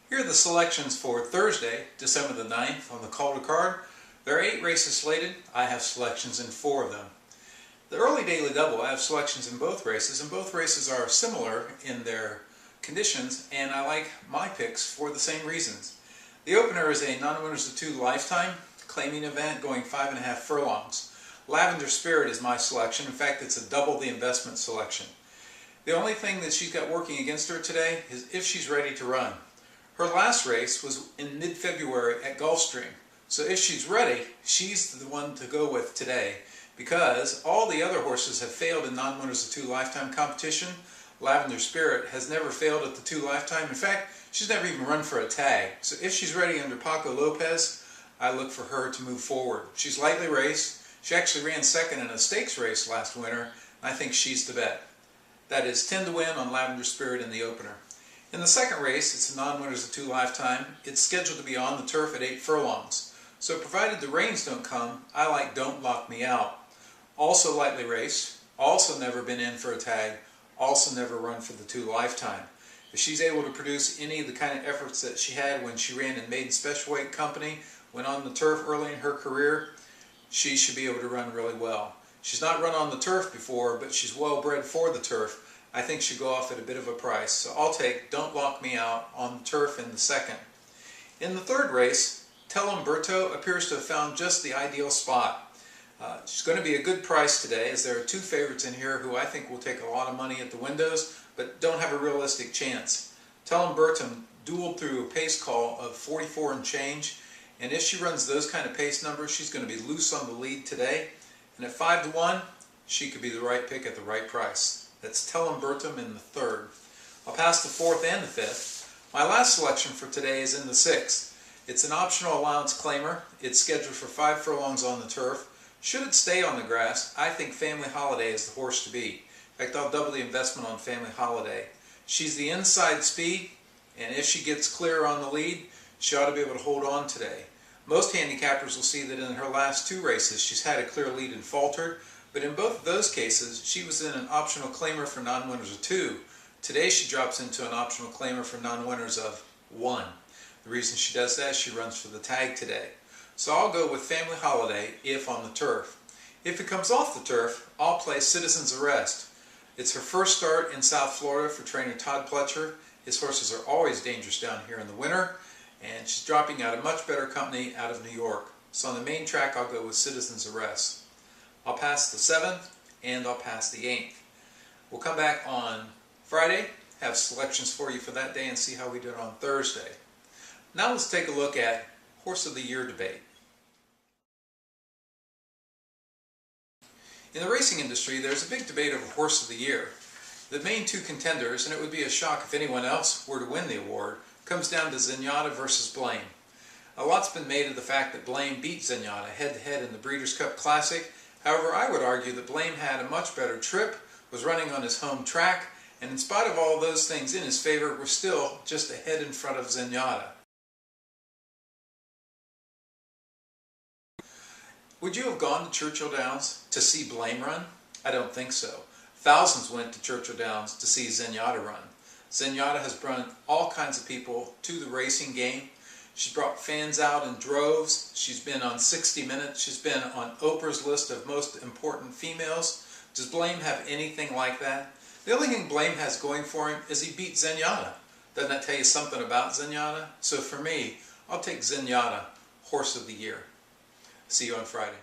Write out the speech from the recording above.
Here are the selections for Thursday, December the 9th on the Calder card. There are 8 races slated. I have selections in 4 of them. The early daily double, I have selections in both races, and both races are similar in their conditions, and I like my picks for the same reasons. The opener is a non-winners of 2 lifetime claiming event going 5.5 furlongs. Lavender Spirit is my selection. In fact, it's a double the investment selection. The only thing that she's got working against her today is if she's ready to run. Her last race was in mid-February at Gulfstream, so if she's ready, she's the one to go with today, because all the other horses have failed in non-winners of 2 lifetime competition. Lavender Spirit has never failed at the 2 lifetime. In fact, she's never even run for a tag. So if she's ready under Paco Lopez, I look for her to move forward. She's lightly raced. She actually ran second in a stakes race last winter, and I think she's the bet. That is 10 to win on Lavender Spirit in the opener. In the second race, it's a non-winners of 2 lifetime. It's scheduled to be on the turf at 8 furlongs. So provided the rains don't come, I like Don't Lock Me Out. Also lightly raced, also never been in for a tag, also never run for the 2 lifetime. If she's able to produce any of the kind of efforts that she had when she ran in Maiden Special Weight Company, went on the turf early in her career, she should be able to run really well. She's not run on the turf before, but she's well bred for the turf. I think she'll go off at a bit of a price. So I'll take Don't Lock Me Out on the turf in the second. In the third race, Telemberto appears to have found just the ideal spot. She's going to be a good price today, as there are 2 favorites in here who I think will take a lot of money at the windows, but don't have a realistic chance. Telemberto dueled through a pace call of 44 and change, and if she runs those kind of pace numbers, she's going to be loose on the lead today. And at 5 to 1, she could be the right pick at the right price. That's Telemberto in the third. I'll pass the 4th and the 5th. My last selection for today is in the 6th. It's an optional allowance claimer. It's scheduled for 5 furlongs on the turf. Should it stay on the grass, I think Family Holiday is the horse to beat. In fact, I'll double the investment on Family Holiday. She's the inside speed, and if she gets clear on the lead, she ought to be able to hold on today. Most handicappers will see that in her last 2 races she's had a clear lead and faltered, but in both of those cases she was in an optional claimer for non-winners of 2. Today she drops into an optional claimer for non-winners of 1. The reason she does that is she runs for the tag today. So I'll go with Family Holiday if on the turf. If it comes off the turf, I'll play Citizen's Arrest. It's her first start in South Florida for trainer Todd Pletcher. His horses are always dangerous down here in the winter, and she's dropping out of much better company out of New York. So on the main track, I'll go with Citizen's Arrest. I'll pass the 7th, and I'll pass the 8th. We'll come back on Friday, have selections for you for that day, and see how we did on Thursday. Now let's take a look at Horse of the Year debate. In the racing industry, there's a big debate over Horse of the Year. The main 2 contenders, and it would be a shock if anyone else were to win the award, comes down to Zenyatta versus Blame. A lot's been made of the fact that Blame beat Zenyatta head-to-head in the Breeders' Cup Classic. However, I would argue that Blame had a much better trip, was running on his home track, and in spite of all those things in his favor, we're still just a head in front of Zenyatta. Would you have gone to Churchill Downs to see Blame run? I don't think so. Thousands went to Churchill Downs to see Zenyatta run. Zenyatta has brought all kinds of people to the racing game. She's brought fans out in droves. She's been on 60 Minutes. She's been on Oprah's list of most important females. Does Blame have anything like that? The only thing Blame has going for him is he beat Zenyatta. Doesn't that tell you something about Zenyatta? So for me, I'll take Zenyatta, Horse of the Year. See you on Friday.